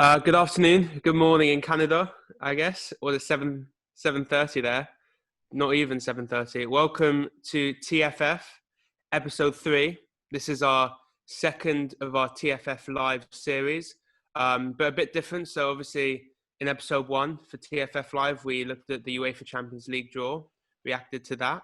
Good afternoon, good morning in Canada, I guess, or the 7:30 there. Not even 7:30. Welcome to TFF episode 3. This is our second of our TFF live series, but a bit different. So obviously in episode 1 for TFF live, we looked at the UEFA Champions League draw, reacted to that.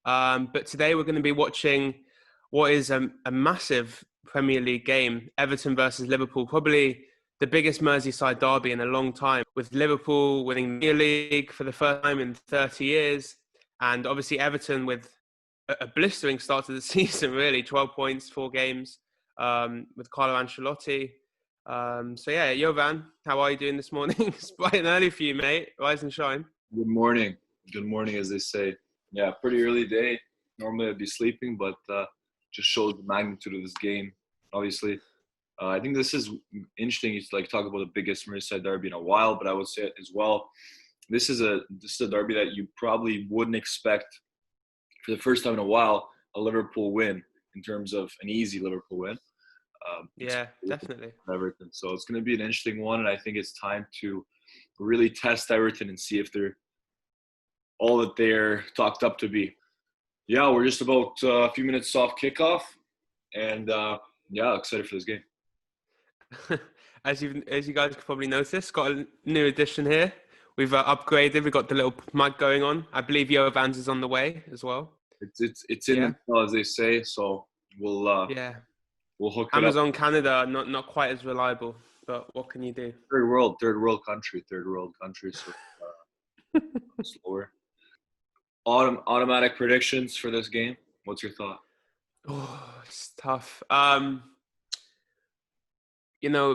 But today we're going to be watching what is a massive Premier League game, Everton versus Liverpool, probably the biggest Merseyside Derby in a long time, with Liverpool winning the League for the first time in 30 years. And obviously Everton with a blistering start to the season, really, 12 points, 4 games, with Carlo Ancelotti. So yeah, Jovan, how are you doing this morning? It's bright and early for you, mate. Rise and shine. Good morning. Good morning, as they say. Yeah, pretty early day. Normally I'd be sleeping, but just shows the magnitude of this game, obviously. I think this is interesting. You talk about the biggest Merseyside Derby in a while, but I would say as well, this is a derby that you probably wouldn't expect for the first time in a while a Liverpool win in terms of an easy Liverpool win. Yeah, definitely. Everton. So it's going to be an interesting one, and I think it's time to really test Everton and see if they're all that they're talked up to be. Yeah, we're just about a few minutes off kickoff, and excited for this game. As you guys could probably notice, got a new addition here. We've upgraded. We've got the little mic going on. I believe Vans is on the way as well. It's in the, as they say. So we'll hook it up. Amazon Canada not quite as reliable, but what can you do? Third world country. So slower. Automatic predictions for this game. What's your thought? Oh, it's tough.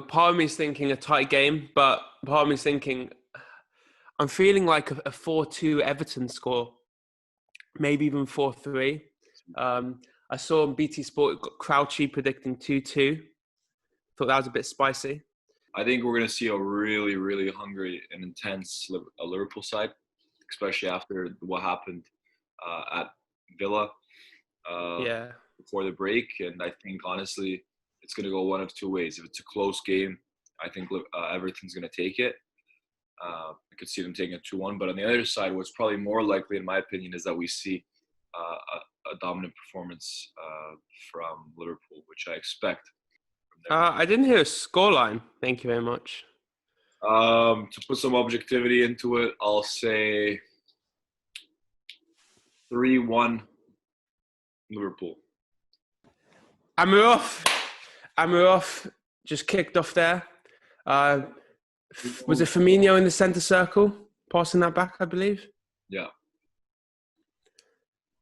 Part of me is thinking a tight game, but part of me is thinking I'm feeling like a 4-2 Everton score, maybe even 4-3. I saw on BT Sport Crouchy predicting 2-2. Thought that was a bit spicy. I think we're going to see a really, really hungry and intense Liverpool side, especially after what happened at Villa before the break. And I think, honestly, it's going to go one of two ways. If it's a close game, I think Everton's going to take it. I could see them taking a 2-1. But on the other side, what's probably more likely, in my opinion, is that we see a dominant performance from Liverpool, which I expect. I didn't hear a scoreline. Thank you very much. To put some objectivity into it, I'll say 3-1 Liverpool. Amirov just kicked off there. Was it Firmino in the centre circle, passing that back, I believe? Yeah.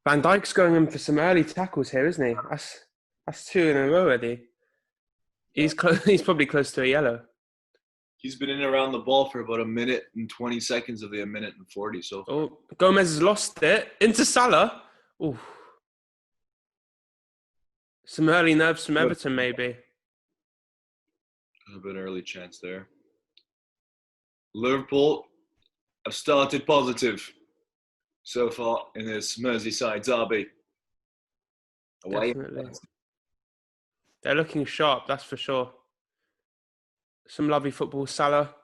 Van Dijk's going in for some early tackles here, isn't he? That's 2 in a row already. He's probably close to a yellow. He's been in and around the ball for about 1 minute and 20 seconds of the 1 minute and 40. So Gomez has lost it into Salah. Ooh. Some early nerves from Everton, maybe. A bit early chance there. Liverpool have started positive so far in this Merseyside derby. Definitely. They're looking sharp, that's for sure. Some lovely football. Salah.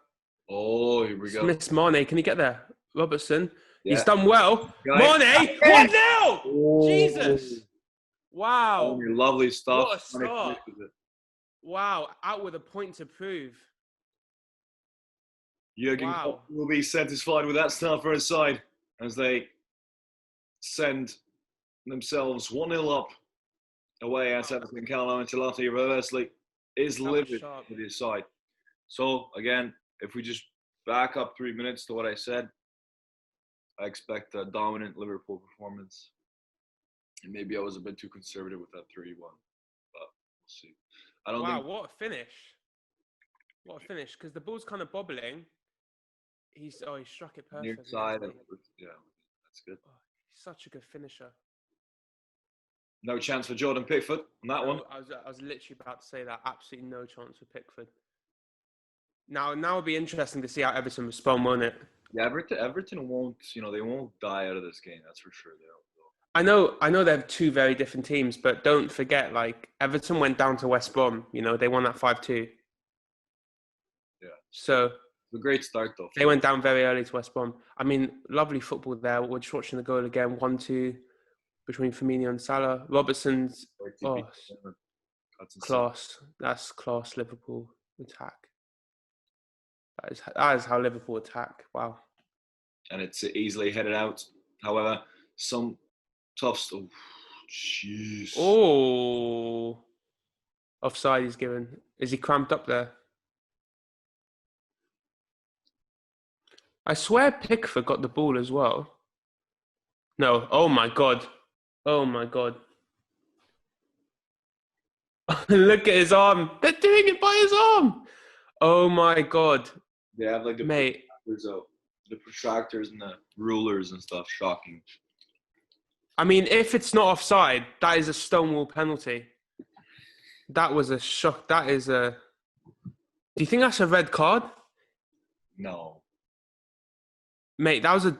Oh, here we go. Smith, Mane, can he get there? Robertson. Yeah. He's done well. Mane! 1-0! Jesus! Wow. Oh, lovely stuff. What a start. Wow, out with a point to prove. Jurgen will be satisfied with that start for his side as they send themselves 1-0 up away at Everton. Carlo Ancelotti reversely is livid with his side. So, again, if we just back up 3 minutes to what I said, I expect a dominant Liverpool performance. And maybe I was a bit too conservative with that 3-1, but we'll see. What a finish. What a finish, because the ball's kind of bobbling. He struck it perfectly. Near side, yeah, that's good. Oh, he's such a good finisher. No chance for Jordan Pickford on that one. I was literally about to say that. Absolutely no chance for Pickford. Now it'll be interesting to see how Everton respond, won't it? Yeah, Everton won't, they won't die out of this game. That's for sure. I know they're 2 very different teams, but don't forget, Everton went down to West Brom. They won that 5-2. Yeah. So a great start, though. They went down very early to West Brom. I mean, lovely football there. We're just watching the goal again. 1-2 between Firmino and Salah. Robertson's class. That's class Liverpool attack. That is how Liverpool attack. Wow. And it's easily headed out. However, some tough stuff. Jeez. Oh. Offside he's given. Is he cramped up there? I swear Pickford got the ball as well. No. Oh my God. Oh my God. Look at his arm. They're doing it by his arm. Oh my God. They have like the protractors and the rulers and stuff. Shocking. I mean, if it's not offside, that is a stonewall penalty. That was a shock. That is a... Do you think that's a red card? No. Mate, that was a...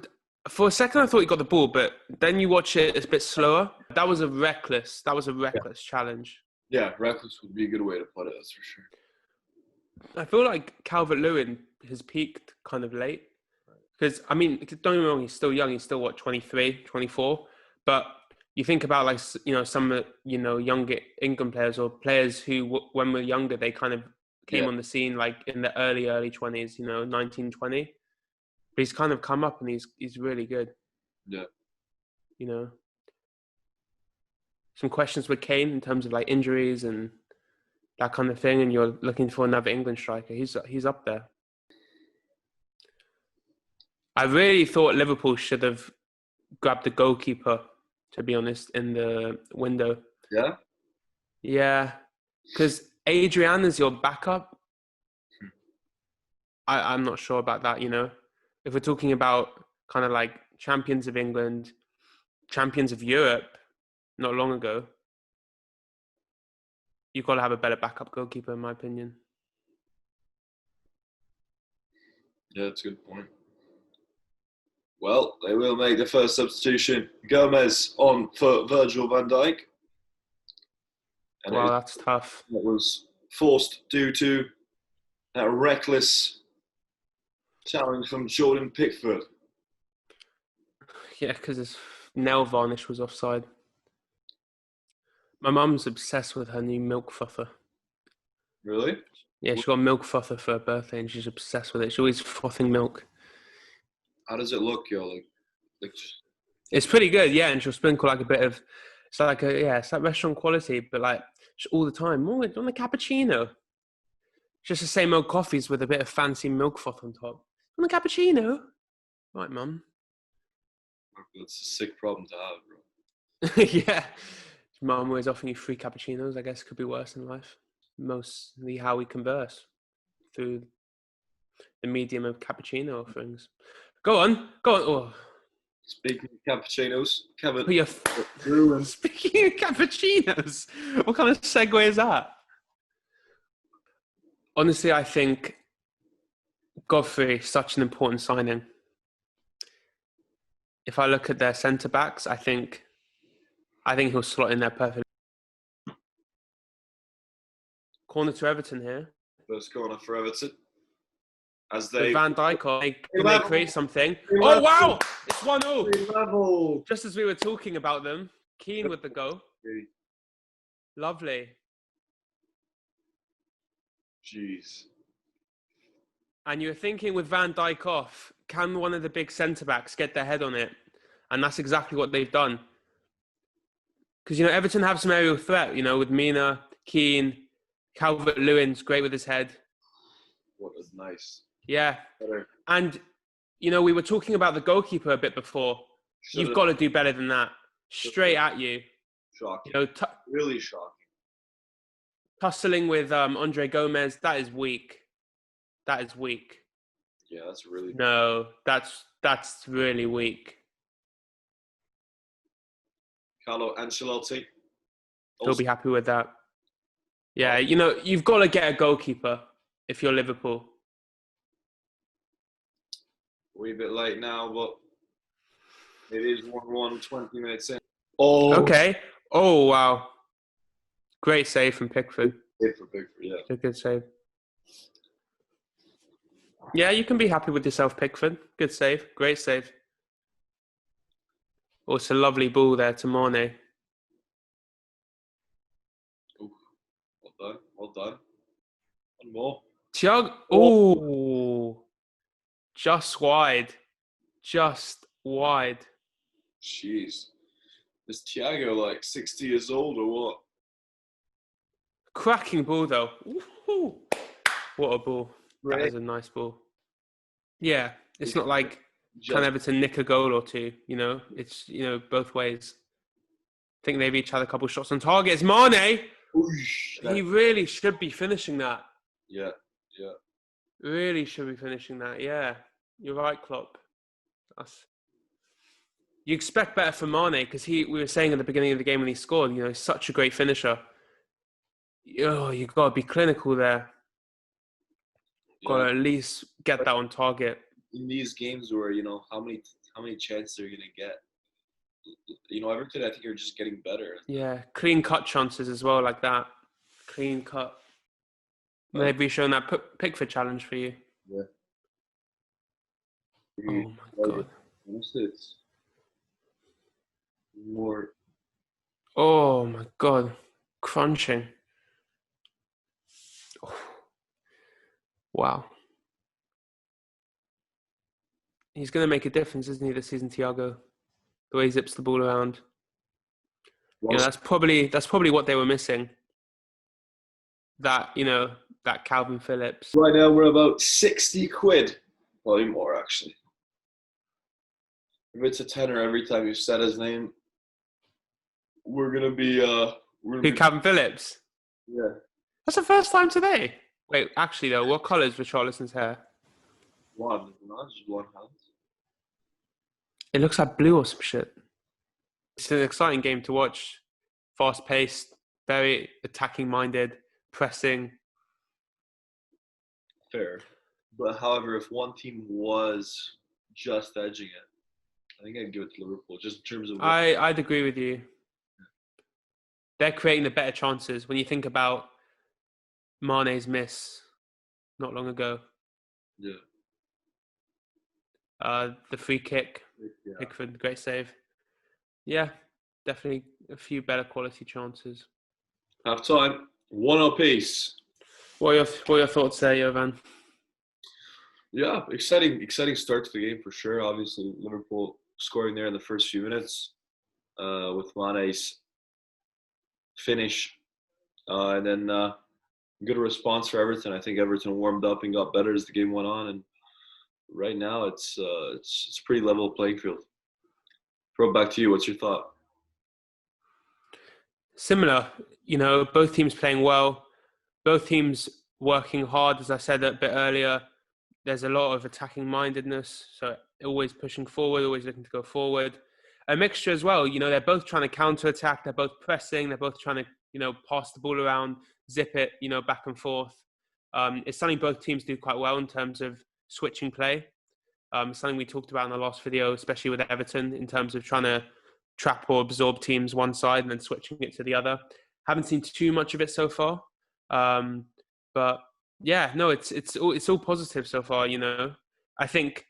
For a second, I thought he got the ball, but then you watch it, it's a bit slower. That was a reckless challenge. Yeah, reckless would be a good way to put it, that's for sure. I feel like Calvert-Lewin has peaked kind of late. Because, I mean, don't get me wrong, he's still young. He's still, 23, 24? But you think about, like, some, younger England players or players who, when we're younger, they kind of came on the scene, like, in the early 20s, 19, 20. But he's kind of come up and he's really good. Yeah. Some questions with Kane in terms of, like, injuries and that kind of thing, and you're looking for another England striker. He's up there. I really thought Liverpool should have grabbed the goalkeeper, to be honest, in the window. Yeah? Yeah. Because Adrian is your backup. I'm not sure about that, If we're talking about kind of like champions of England, champions of Europe, not long ago, you've got to have a better backup goalkeeper, in my opinion. Yeah, that's a good point. Well, they will make the first substitution. Gomez on for Virgil van Dijk. And wow, that's tough. That was forced due to that reckless challenge from Jordan Pickford. Yeah, because his nail varnish was offside. My mum's obsessed with her new milk frother. Really? Yeah, she got a milk frother for her birthday and she's obsessed with it. She's always frothing milk. How does it look, yo? Like It's pretty good, yeah. And she'll sprinkle like a bit of, it's like restaurant quality, but like all the time. Oh, on the cappuccino. Just the same old coffees with a bit of fancy milk froth on top. On the cappuccino. Right, mum. That's a sick problem to have, bro. Yeah. Mum always offering you free cappuccinos. I guess it could be worse in life. Mostly how we converse through the medium of cappuccino offerings. Go on. Oh. Speaking of cappuccinos, Kevin. Speaking of cappuccinos, what kind of segue is that? Honestly, I think Godfrey is such an important signing. If I look at their centre backs, I think he'll slot in there perfectly. Corner to Everton here. First corner for Everton. As Van Dijk, can they create something? Oh, wow! It's 1-0. Just as we were talking about them. Keane with the goal. Lovely. Jeez. And you're thinking with Van Dijk off, can one of the big centre-backs get their head on it? And that's exactly what they've done. Because, Everton have some aerial threat, with Mina, Keane, Calvert-Lewin's great with his head. What was nice. Yeah. And, we were talking about the goalkeeper a bit before. You've got to do better than that. Straight at you. Shocking. Really shocking. Tussling with Andre Gomez, that is weak. Yeah, that's really... No, that's really weak. Carlo Ancelotti. He'll be happy with that. Yeah, you've got to get a goalkeeper if you're Liverpool. A wee bit late now, but it is 1-1, 20 minutes in. Oh. Okay. Oh, wow. Great save from Pickford. Good for Pickford, yeah. It's a good save. Yeah, you can be happy with yourself, Pickford. Good save. Great save. Oh, it's a lovely ball there to Mane. Ooh, well done. Well done. One more. Thiago. Oh, just wide. Just wide. Jeez. Is Thiago like 60 years old or what? Cracking ball, though. Woo-hoo. What a ball. That is a nice ball. Yeah, it's not like can Everton nick a goal or two, It's, both ways. I think they've each had a couple shots on target. It's Mane. He really should be finishing that. Yeah. Really should be finishing that. Yeah, you're right, Klopp. You expect better from Mane because we were saying at the beginning of the game when he scored, he's such a great finisher. Oh, you've got to be clinical there. Got to at least get that on target. In these games where, how many chances are you going to get? Everton, I think you're just getting better. Yeah, clean cut chances as well, like that. Clean cut. Maybe showing that Pickford challenge for you. Yeah. Oh my God. It's more. Oh my God. Crunching. Oh. Wow. He's going to make a difference, isn't he, this season, Thiago? The way he zips the ball around. That's probably what they were missing. That Calvin Phillips. Right now we're about 60 quid. Probably more, actually. If it's a tenner every time you said his name, we're gonna be Calvin Phillips? Yeah. That's the first time today. Wait, actually though, what colour is Richarlison's hair? Blonde, not just blonde hands. It looks like blue or some shit. It's an exciting game to watch. Fast-paced, very attacking-minded, pressing. Fair. But however, if one team was just edging it, I think I'd give it to Liverpool, just in terms of... I'd agree with you. They're creating the better chances. When you think about Mane's miss not long ago. Yeah. The free kick. Yeah. Pickford, great save. Yeah, definitely a few better quality chances. Half time, 1-0 apiece. What are your thoughts there, Jovan? Yeah, exciting start to the game for sure. Obviously, Liverpool scoring there in the first few minutes with Mane's finish, and then good response for Everton. I think Everton warmed up and got better as the game went on, and right now it's a pretty level playing field. Throw it back to you. What's your thought? Similar, both teams playing well, both teams working hard. As I said a bit earlier, there's a lot of attacking mindedness, so always pushing forward, always looking to go forward. A mixture as well, they're both trying to counter-attack, they're both pressing, they're both trying to, pass the ball around, zip it, back and forth. It's something both teams do quite well in terms of switching play. Something we talked about in the last video, especially with Everton, in terms of trying to trap or absorb teams one side and then switching it to the other. Haven't seen too much of it so far, but yeah, no, it's all positive so far. I think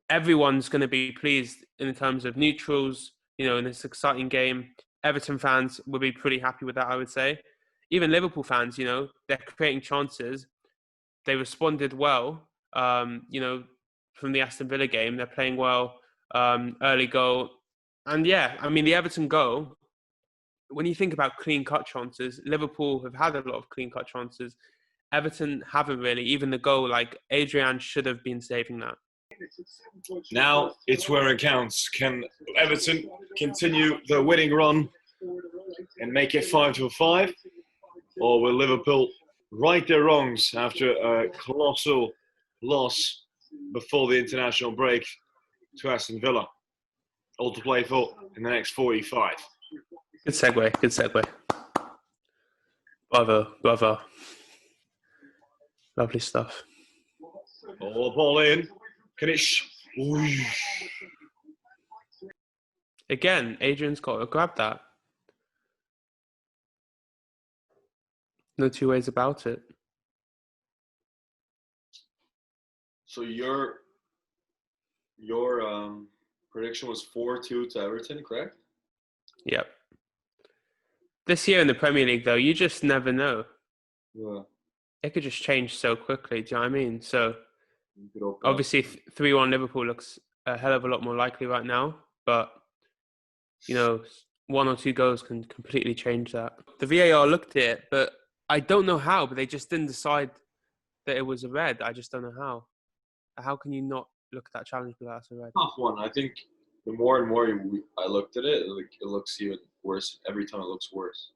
everyone's going to be pleased in terms of neutrals. In this exciting game, Everton fans will be pretty happy with that. I would say, even Liverpool fans, they're creating chances. They responded well. From the Aston Villa game, they're playing well. Early goal, and yeah, I mean the Everton goal. When you think about clean cut chances, Liverpool have had a lot of clean cut chances. Everton haven't really. Even the goal, like Adrian should have been saving that. Now it's where it counts. Can Everton continue the winning run and make it 5-5? Or will Liverpool right their wrongs after a colossal loss before the international break to Aston Villa? All to play for in the next 45. Good segue. Bravo. Lovely stuff. Oh, ball in. Can it... Again, Adrian's got to grab that. No two ways about it. So your prediction was 4-2 to Everton, correct? Yep. This year in the Premier League, though, you just never know. Yeah. It could just change so quickly. Do you know what I mean? So obviously, 3-1 Liverpool looks a hell of a lot more likely right now, but you know, 1 or 2 goals can completely change that. The VAR looked at it, but I don't know how. But they just didn't decide that it was a red. I just don't know how. How can you not look at that challenge without that's a red? Tough one. I think the more and more I looked at it, it looks even worse. Every time it looks worse.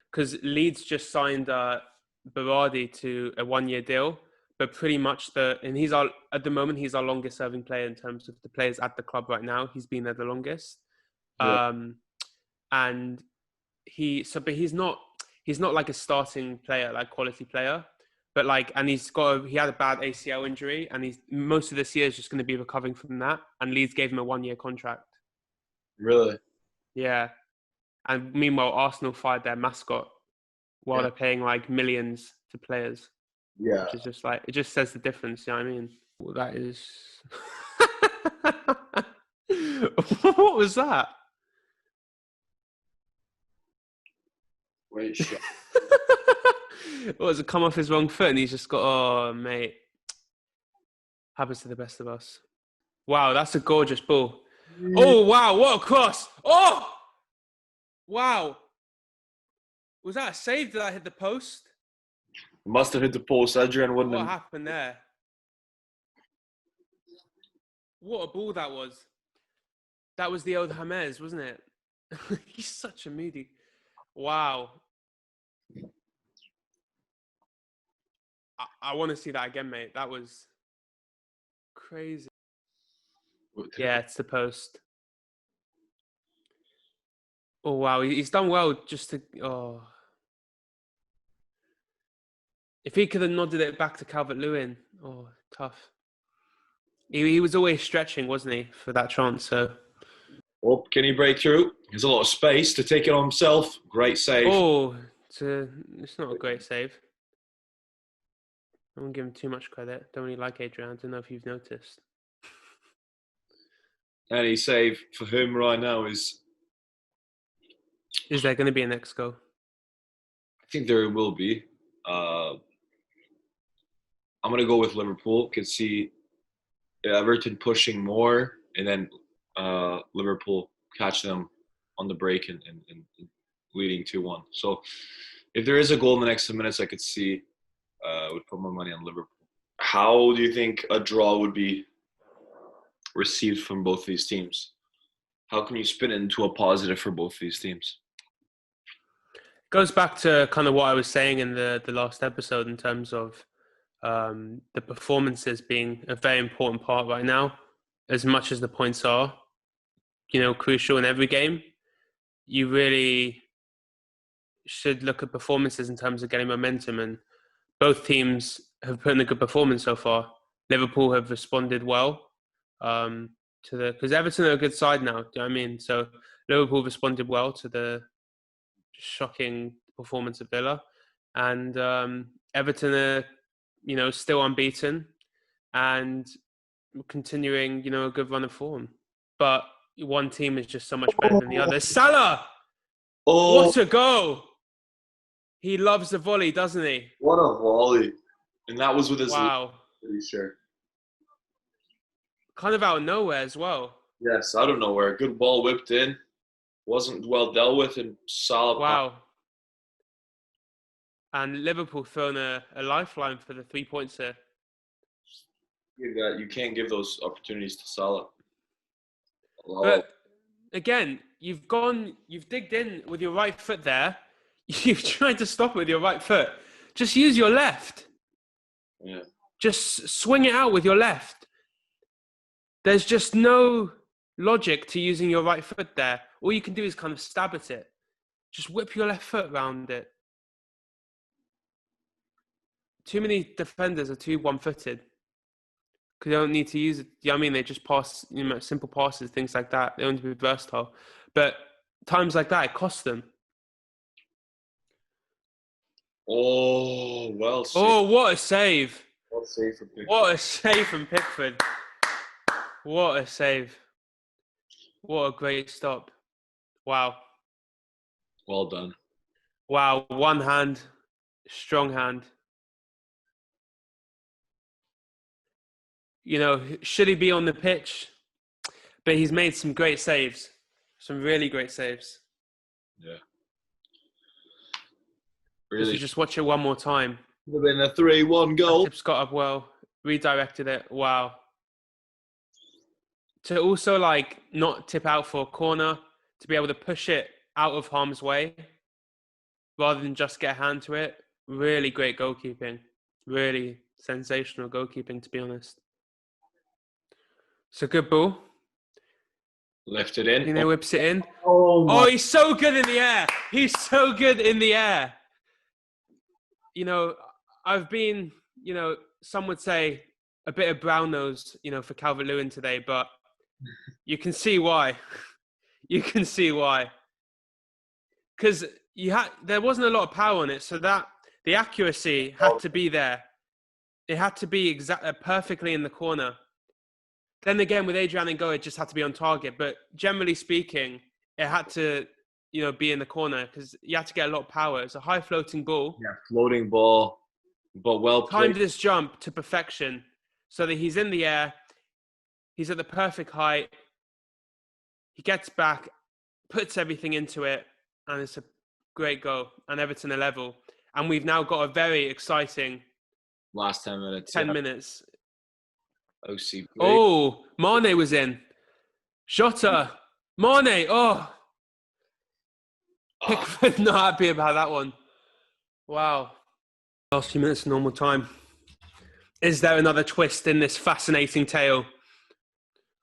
Because Leeds just signed Berardi to a 1-year deal, but pretty much at the moment he's our longest serving player in terms of the players at the club right now. He's been there the longest, Yeah. and but he's not like a starting player, like quality player, but and he had a bad ACL injury, and most of this year is just going to be recovering from that. And Leeds gave him a 1-year contract. Really? Yeah. And meanwhile, Arsenal fired their mascot while they're paying millions to players. Yeah. Which is just it just says the difference. You know what I mean? Well, that is. What was that? Wait, shit. What, has it come off his wrong foot and he's just got, oh, mate. Happens to the best of us. Wow, that's a gorgeous ball. Oh, wow, what a cross. Oh! Wow. Was that a save? Did I hit the post? Must have hit the post. Adrian wouldn't What have. happened there? What a ball that was. That was the old James, wasn't it? He's such a moody. Wow. I want to see that again, mate. That was crazy. Yeah, it's the post. Oh, wow. He's done well just to... Oh. If he could have nodded it back to Calvert-Lewin. Oh, tough. He was always stretching, wasn't he, for that chance, so... Oh, can he break through? There's a lot of space to take it on himself. Great save. Oh, it's not a great save. I won't give him too much credit. Don't really like Adrian. I don't know if you've noticed. Any save for him right now is... Is there going to be a next goal? I think there will be. I'm going to go with Liverpool. Could see Everton pushing more, and then Liverpool catch them on the break and leading 2-1. So if there is a goal in the next 10 minutes, I could see would put my money on Liverpool. How do you think a draw would be received from both these teams? How can you spin it into a positive for both these teams? Goes back to kind of what I was saying in the last episode in terms of the performances being a very important part right now, as much as the points are, crucial in every game. You really should look at performances in terms of getting momentum, and both teams have put in a good performance so far. Liverpool have responded well because Everton are a good side now. Do you know what I mean? So Liverpool responded well to the shocking performance of Villa, and Everton are, still unbeaten and continuing, a good run of form. But one team is just so much better than the other. Salah! Oh, What a goal! He loves the volley, doesn't he? What a volley. And that was with his wow. Pretty sure. Kind of out of nowhere as well. Yes, out of nowhere. A good ball whipped in. Wasn't well dealt with, and Salah. Wow. And Liverpool thrown a lifeline for the 3 points here. You can't give those opportunities to Salah. But again, you've digged in with your right foot there. You've tried to stop it with your right foot. Just use your left. Yeah. Just swing it out with your left. There's just no logic to using your right foot there. All you can do is kind of stab at it. Just whip your left foot around it. Too many defenders are too one-footed. Because they don't need to use it. You know what I mean? They just pass, simple passes, things like that. They don't need to be versatile. But times like that, it costs them. Oh, well. Oh, what a save. What a save from Pickford. What a save. What a great stop. Wow. Well done. Wow. One hand. Strong hand. You know, should he be on the pitch? But he's made some great saves. Some really great saves. Yeah. Really. If you just watch it one more time. Would have been a 3-1 goal. Tip Scott up well. Redirected it. Wow. To also like not tip out for a corner, to be able to push it out of harm's way rather than just get a hand to it. Really great goalkeeping. Really sensational goalkeeping, to be honest. So good ball. Left it in. He whips it in. Oh, he's so good in the air. He's so good in the air. You know, I've been, you know, some would say a bit of brown nose, you know, for Calvert-Lewin today, but you can see why. You can see why. Because there wasn't a lot of power on it, so that the accuracy had to be there. It had to be perfectly in the corner. Then again, with Adrian and Go, it just had to be on target. But generally speaking, it had to, you know, be in the corner because you had to get a lot of power. It's a high floating ball. Yeah, floating ball, but well played. Timed his jump to perfection so that he's in the air. He's at the perfect height. He gets back, puts everything into it, and it's a great goal. And Everton are level. And we've now got a very exciting last 10 minutes. 10 minutes. OC. Oh, Mane was in. Jota. Mane. Oh. Pickford not happy about that one. Wow. Last few minutes of normal time. Is there another twist in this fascinating tale?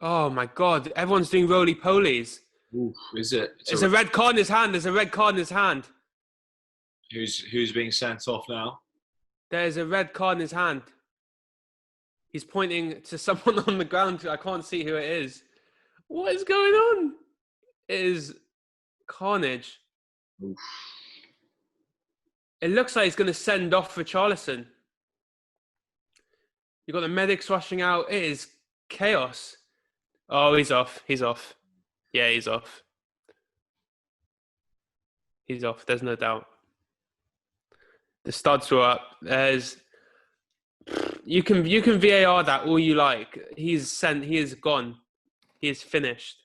Oh my God. Everyone's doing roly-polies. Ooh, is it? There's a red card in his hand. There's a red card in his hand. Who's being sent off now? There's a red card in his hand. He's pointing to someone on the ground. I can't see who it is. What is going on? It is carnage. Oof. It looks like he's going to send off for Richarlison. You've got the medics rushing out. It is chaos. Oh, he's off. He's off. Yeah, he's off. He's off. There's no doubt. The studs were up. You can VAR that all you like. He is gone. He is finished.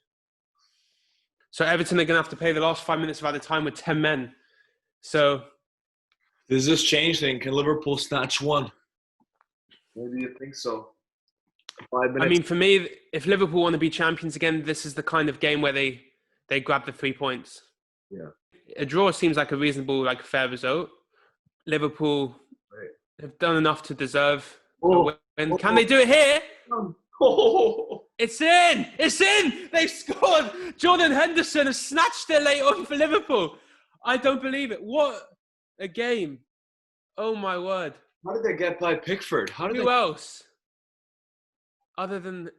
So Everton are going to have to play the last 5 minutes of added time with 10 men. So does this change things? Can Liverpool snatch one? Maybe you think so. 5 minutes. I mean, for me, if Liverpool want to be champions again, this is the kind of game where they grab the 3 points. Yeah. A draw seems like a reasonable, like fair result. Liverpool have done enough to deserve a win. Can they do it here? It's in! It's in! They've scored! Jordan Henderson has snatched it late on for Liverpool. I don't believe it. What a game. Oh, my word. How did they get by Pickford? Who else? Other than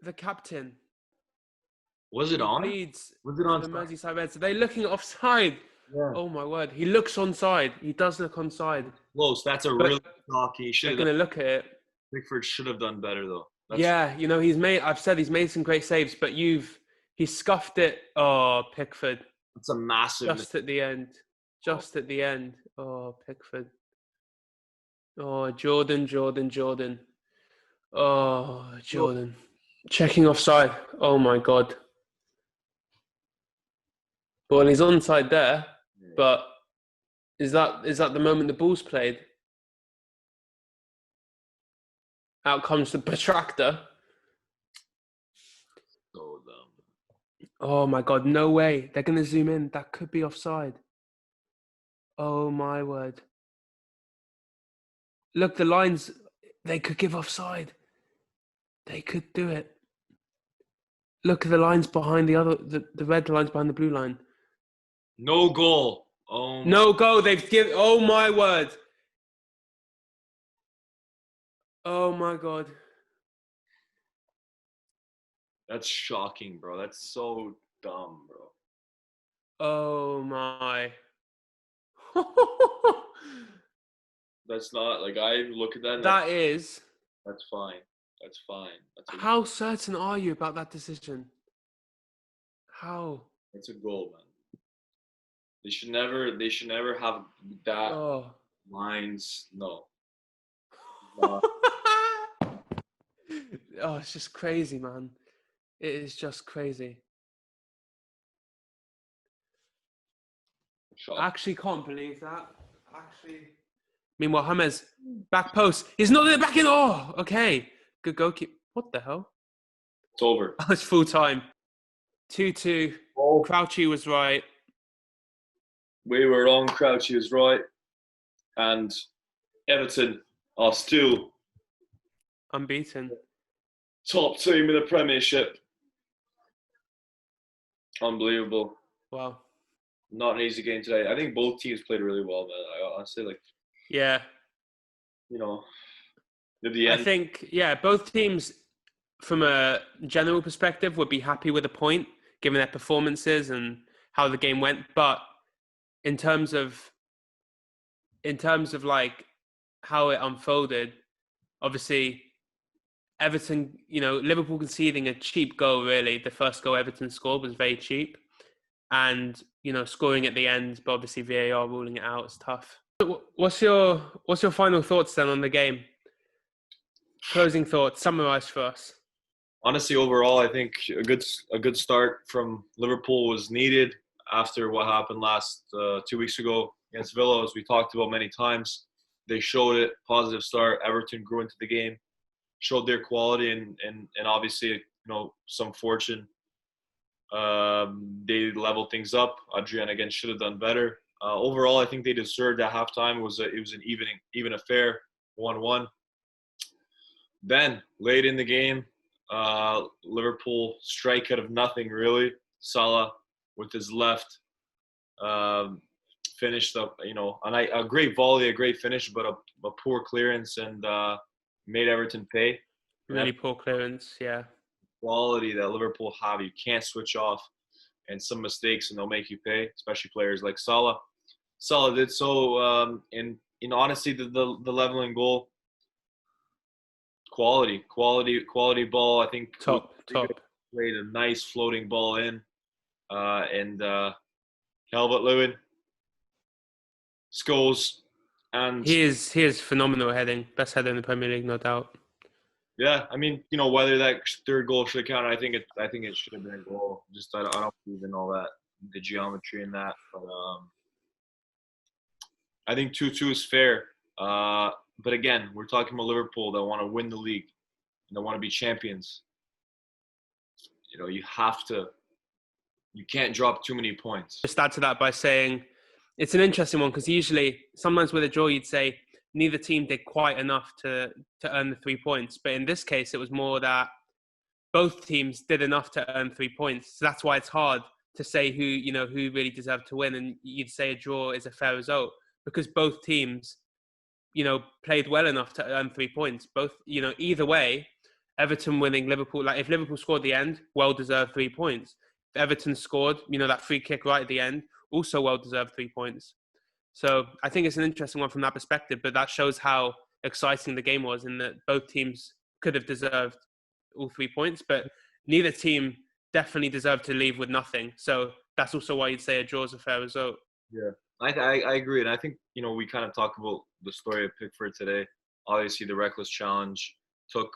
the captain. Was it on? Was it on? The Merseyside Reds. Are they looking offside? Yeah. Oh, my word. He looks onside. He does look onside. Close. That's a really cocky. They're going to look at it. Pickford should have done better, though. Yeah, you know, I've said he's made some great saves, but he scuffed it. Oh, Pickford. It's a massive. Just at the end. Oh, Pickford. Oh, Jordan. Oh, Jordan. Checking offside. Oh, my God. Well, he's onside there, but is that the moment the ball's played? Out comes the protractor. So dumb. Oh, my God. No way. They're going to zoom in. That could be offside. Oh, my word. Look, the lines, they could give offside. They could do it. Look at the lines behind the red lines behind the blue line. No goal. Oh. No goal. They've given. Oh, my word. Oh, my God. That's shocking, bro. That's so dumb, bro. Oh, my. That's not like I look at that. And That is. That's fine. That's fine. How certain are you about that decision? How? It's a goal, man. They should never have that lines. No. Oh, it's just crazy, man. It is just crazy. I actually can't believe that. Meanwhile, James, back post. He's not in the back in. Oh, okay. Good goalkeeper. What the hell? It's over. Oh, it's full time. 2-2. Oh. Crouchy was right. We were wrong. Crouchy was right. And Everton are still unbeaten. Top team in the Premiership. Unbelievable. Wow. Not an easy game today. I think both teams played really well, man. I honestly like. Yeah. You know, at the end. I think, both teams, from a general perspective, would be happy with a point, given their performances and how the game went. But in terms of like how it unfolded, obviously, Everton, Liverpool conceding a cheap goal, really. The first goal Everton scored was very cheap. And, scoring at the end, but obviously VAR ruling it out is tough. What's your final thoughts then on the game? Closing thoughts, summarize for us. Honestly, overall, I think a good start from Liverpool was needed after what happened last 2 weeks ago against Villa, as we talked about many times. They showed it, positive start. Everton grew into the game, showed their quality, and obviously, some fortune. They leveled things up. Adrian again should have done better. Overall, I think they deserved at halftime. It was an even affair, 1-1. Then late in the game, Liverpool strike out of nothing really. Salah with his left finished up, a great volley, a great finish, but a poor clearance and made Everton pay. Really poor clearance, yeah. Quality that Liverpool have, you can't switch off, and some mistakes and they'll make you pay, especially players like Salah. Salah did so, in honestly the leveling goal. Quality ball. I think top played a nice floating ball in, and Calvert-Lewin scores, and he is phenomenal heading, best header in the Premier League, no doubt. Yeah, I mean, whether that third goal should have counted, I think it should have been a goal. Just I don't believe in all that, the geometry in that, but I think 2-2 is fair. But again, we're talking about Liverpool that want to win the league and they want to be champions. You can't drop too many points. Just add to that by saying it's an interesting one, because usually, sometimes with a draw, you'd say neither team did quite enough to earn the 3 points. But in this case, it was more that both teams did enough to earn 3 points. So that's why it's hard to say who really deserved to win. And you'd say a draw is a fair result, because both teams, played well enough to earn 3 points. Both, either way, Everton winning, Liverpool, like if Liverpool scored at the end, well-deserved 3 points. If Everton scored, that free kick right at the end, also well-deserved 3 points. So I think it's an interesting one from that perspective, but that shows how exciting the game was, in that both teams could have deserved all 3 points, but neither team definitely deserved to leave with nothing. So that's also why you'd say a draw is a fair result. Yeah, I agree. And I think, we kind of talked about the story of Pickford today. Obviously, the reckless challenge took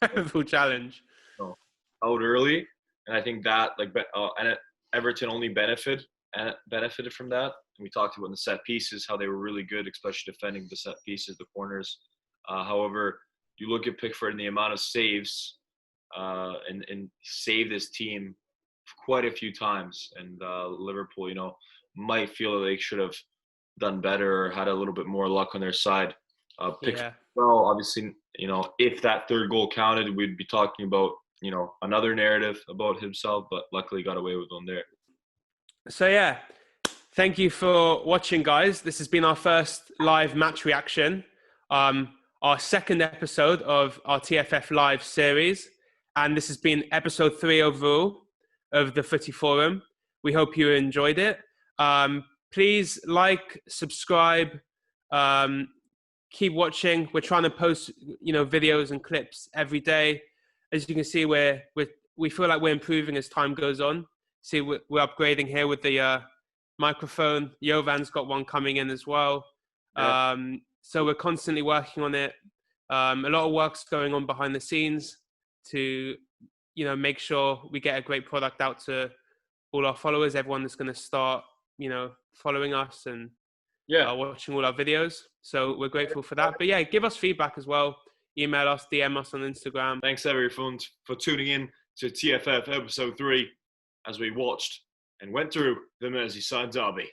terrible challenge out early. And I think that, and Everton only benefited from that. And we talked about the set pieces, how they were really good, especially defending the set pieces, the corners. However, you look at Pickford and the amount of saves, and saved this team quite a few times. And Liverpool, might feel that they should have done better or had a little bit more luck on their side. Pickford, well, obviously, if that third goal counted, we'd be talking about, another narrative about himself, but luckily got away with one there. So, thank you for watching, guys. This has been our first live match reaction, our second episode of our TFF Live series. And this has been episode 3 overall of the Footy Forum. We hope you enjoyed it. Please like, subscribe, keep watching. We're trying to post, videos and clips every day. As you can see, we feel like we're improving as time goes on. See, we're upgrading here with the microphone. Jovan's got one coming in as well. Yeah. So we're constantly working on it. A lot of work's going on behind the scenes to, make sure we get a great product out to all our followers, everyone that's going to start, following us and watching all our videos. So we're grateful for that. But yeah, give us feedback as well. Email us, DM us on Instagram. Thanks everyone for tuning in to TFF episode 3 as we watched and went through the Merseyside Derby.